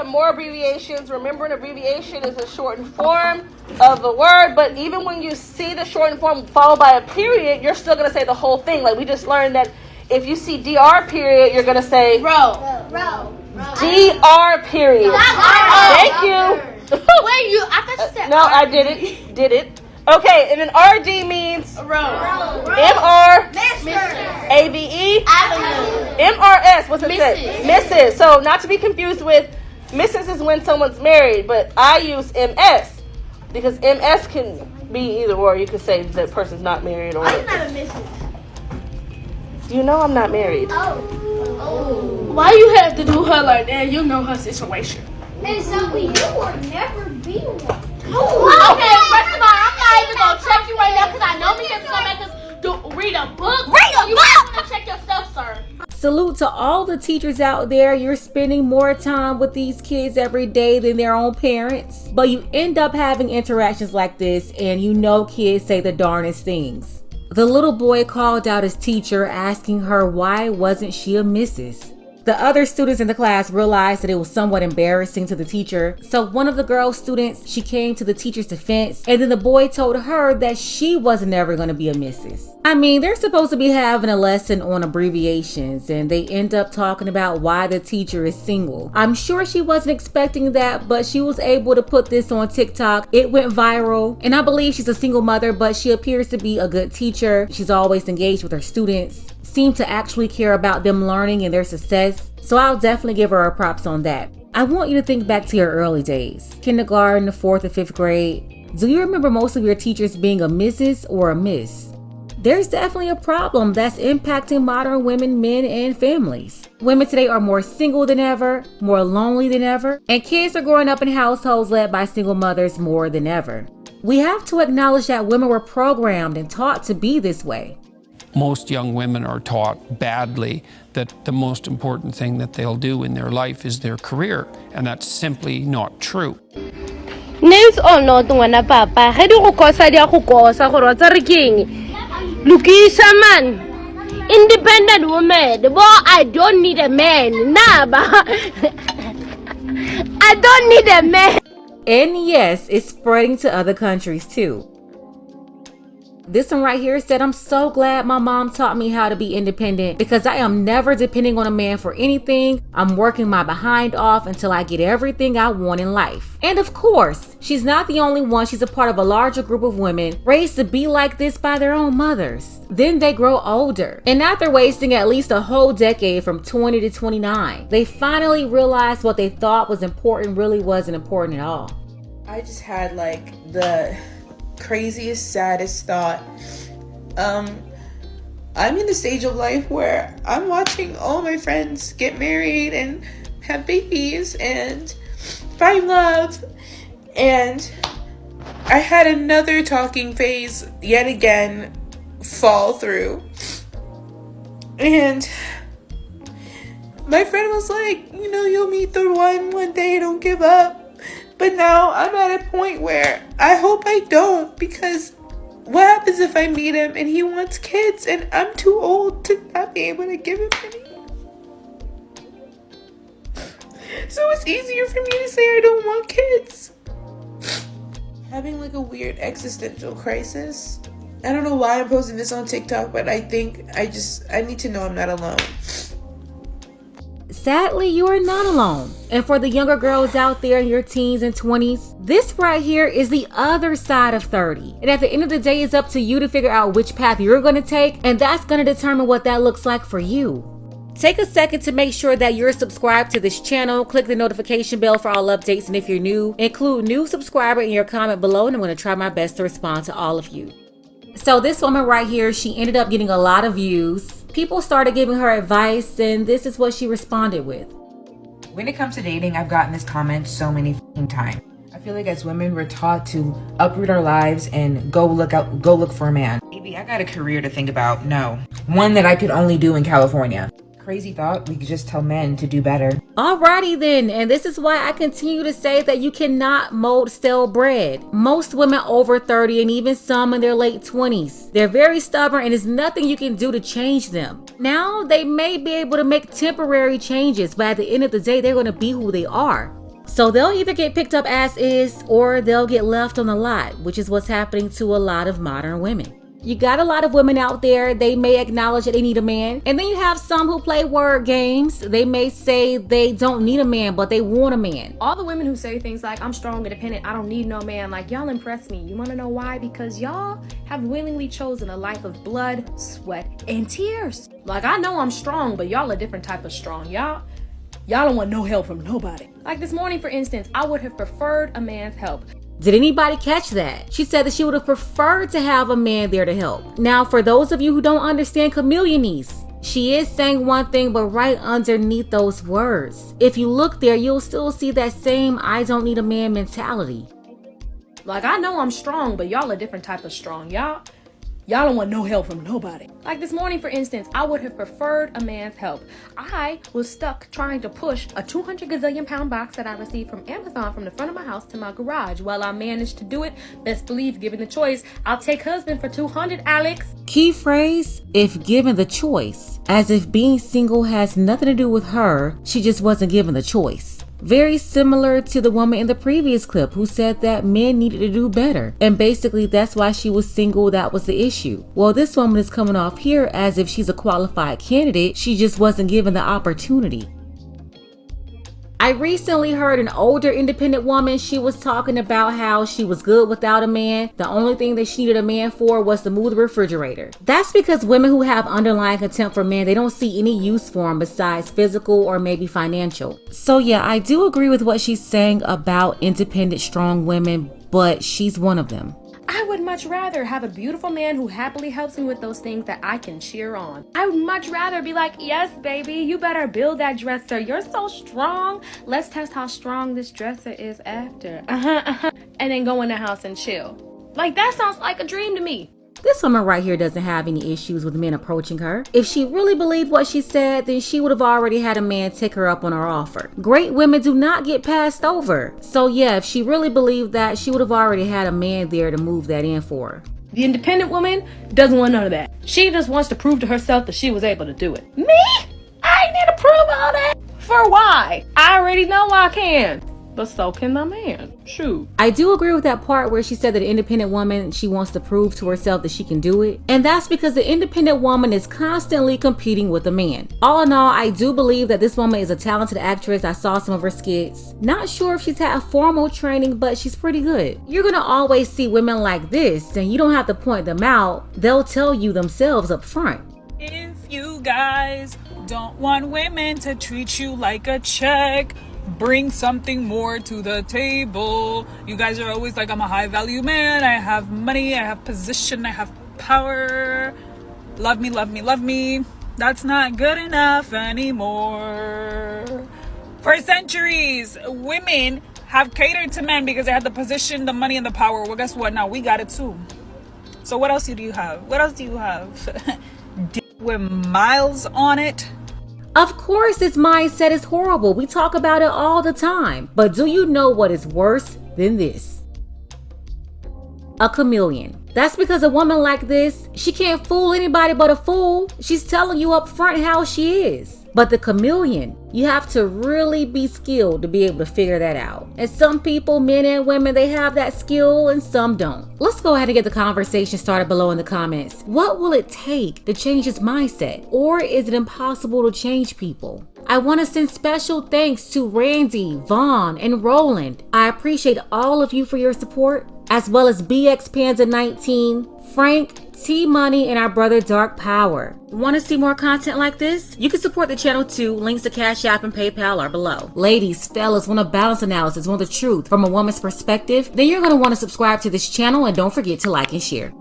more abbreviations. Remember, an abbreviation is a shortened form of the word, but even when you see the shortened form followed by a period, you're still going to say the whole thing. Like we just learned that if you see DR period, you're going to say Row. DR period. Thank you. Wait, I thought you said no, I did it. Okay, and then RD means row. MR, Mr. AVE, Avenue. MRS, what's it say? Mrs. Mrs. So not to be confused with Mrs. is when someone's married, but I use MS because MS can be either or. You could say that person's not married or. I'm not a Mrs. You know I'm not married. Oh. Why you have to do her like that? You know her situation. Exactly. You will never be one. Okay, first of all, I'm not even gonna check you right now because I know me and gonna make us read a book. You have to check yourself, sir. Salute to all the teachers out there. You're spending more time with these kids every day than their own parents. But you end up having interactions like this and you know kids say the darndest things. The little boy called out his teacher asking her why wasn't she a missus. The other students in the class realized that it was somewhat embarrassing to the teacher. So one of the girl students, she came to the teacher's defense, and then the boy told her that she was never going to be a missus. I mean, they're supposed to be having a lesson on abbreviations, and they end up talking about why the teacher is single. I'm sure she wasn't expecting that, but she was able to put this on TikTok. It went viral, and I believe she's a single mother, but she appears to be a good teacher. She's always engaged with her students, seem to actually care about them learning and their success. So I'll definitely give her a props on that. I want you to think back to your early days. Kindergarten, the 4th or 5th grade. Do you remember most of your teachers being a Mrs. or a Miss? There's definitely a problem that's impacting modern women, men, and families. Women today are more single than ever, more lonely than ever, and kids are growing up in households led by single mothers more than ever. We have to acknowledge that women were programmed and taught to be this way. Most young women are taught badly that the most important thing that they'll do in their life is their career, and that's simply not true. Names or not ngwana papa ge di go kosa dia go kosa gore tsa re keng Lukisa man independent woman bo I don't need a man nah ba I don't need a man. And yes, it's spreading to other countries too. This one right here said, I'm so glad my mom taught me how to be independent because I am never depending on a man for anything. I'm working my behind off until I get everything I want in life. And of course, she's not the only one. She's a part of a larger group of women raised to be like this by their own mothers. Then they grow older. And after wasting at least a whole decade from 20 to 29, they finally realized what they thought was important really wasn't important at all. I just had like the craziest, saddest thought. I'm in a stage of life where I'm watching all my friends get married and have babies and find love, and I had another talking phase yet again fall through, and my friend was like, you know, you'll meet the one day, don't give up. But now I'm at a point where I hope I don't, because what happens if I meet him and he wants kids and I'm too old to not be able to give him any? So it's easier for me to say I don't want kids. Having like a weird existential crisis. I don't know why I'm posting this on TikTok, but I think I need to know I'm not alone. Sadly, you are not alone. And for the younger girls out there in your teens and 20s, this right here is the other side of 30. And at the end of the day, it's up to you to figure out which path you're going to take, and that's going to determine what that looks like for you. Take a second to make sure that you're subscribed to this channel. Click the notification bell for all updates, and if you're new, include new subscriber in your comment below, and I'm going to try my best to respond to all of you. So this woman right here, she ended up getting a lot of views. People started giving her advice, and this is what she responded with. When it comes to dating, I've gotten this comment so many times. I feel like as women, we're taught to uproot our lives and go look for a man. Maybe I got a career to think about. No. One that I could only do in California. Crazy thought, we could just tell men to do better. Alrighty then, and this is why I continue to say that you cannot mold stale bread. Most women over 30 and even some in their late 20s, they're very stubborn and there's nothing you can do to change them. Now, they may be able to make temporary changes, but at the end of the day, they're going to be who they are. So they'll either get picked up as is or they'll get left on the lot, which is what's happening to a lot of modern women. You got a lot of women out there, they may acknowledge that they need a man. And then you have some who play word games. They may say they don't need a man, but they want a man. All the women who say things like, I'm strong, independent, I don't need no man, like, y'all impress me. You wanna know why? Because y'all have willingly chosen a life of blood, sweat, and tears. Like, I know I'm strong, but y'all a different type of strong. Y'all don't want no help from nobody. Like this morning, for instance, I would have preferred a man's help. Did anybody catch that? She said that she would have preferred to have a man there to help. Now, for those of you who don't understand chameleonese, she is saying one thing, but right underneath those words, if you look there, you'll still see that same I don't need a man mentality. Like, I know I'm strong, but y'all a different type of strong. Y'all don't want no help from nobody. Like this morning, for instance, I would have preferred a man's help. I was stuck trying to push a 200 gazillion pound box that I received from Amazon from the front of my house to my garage. While I managed to do it, best believe, given the choice, I'll take husband for 200, Alex. Key phrase, if given the choice, as if being single has nothing to do with her, she just wasn't given the choice. Very similar to the woman in the previous clip who said that men needed to do better. And basically that's why she was single, that was the issue. Well, this woman is coming off here as if she's a qualified candidate. She just wasn't given the opportunity. I recently heard an older independent woman, she was talking about how she was good without a man. The only thing that she needed a man for was to move the refrigerator. That's because women who have underlying contempt for men, they don't see any use for them besides physical or maybe financial. So yeah, I do agree with what she's saying about independent, strong women, but she's one of them. I would much rather have a beautiful man who happily helps me with those things that I can cheer on. I would much rather be like, yes, baby, you better build that dresser. You're so strong. Let's test how strong this dresser is after. And then go in the house and chill. Like, that sounds like a dream to me. This woman right here doesn't have any issues with men approaching her. If she really believed what she said, then she would have already had a man take her up on her offer. Great women do not get passed over. So yeah, if she really believed that, she would have already had a man there to move that in for her. The independent woman doesn't want none of that. She just wants to prove to herself that she was able to do it. Me? I ain't need to prove all that. For why? I already know I can. But so can my man. Shoot. I do agree with that part where she said that an independent woman, she wants to prove to herself that she can do it. And that's because the independent woman is constantly competing with a man. All in all, I do believe that this woman is a talented actress. I saw some of her skits. Not sure if she's had formal training, but she's pretty good. You're gonna always see women like this, and you don't have to point them out. They'll tell you themselves up front. If you guys don't want women to treat you like a check, bring something more to the table. You guys are always like, I'm a high value man, I have money, I have position, I have power. Love me, love me, love me. That's not good enough anymore. For centuries, women have catered to men because they had the position, the money, and the power. Well, guess what? Now we got it too. So what else do you have? What else do you have? With miles on it? Of course, this mindset is horrible. We talk about it all the time. But do you know what is worse than this? A chameleon. That's because a woman like this, she can't fool anybody but a fool. She's telling you up front how she is. But the chameleon, you have to really be skilled to be able to figure that out. And some people, men and women, they have that skill and some don't. Let's go ahead and get the conversation started below in the comments. What will it take to change his mindset? Or is it impossible to change people? I want to send special thanks to Randy, Vaughn, and Roland. I appreciate all of you for your support, as well as BX Panda 19, Frank, T Money, and our brother Dark Power. Want to see more content like this? You can support the channel too. Links to Cash App and PayPal are below. Ladies, fellas, want a balance analysis, want the truth from a woman's perspective? Then you're going to want to subscribe to this channel and don't forget to like and share.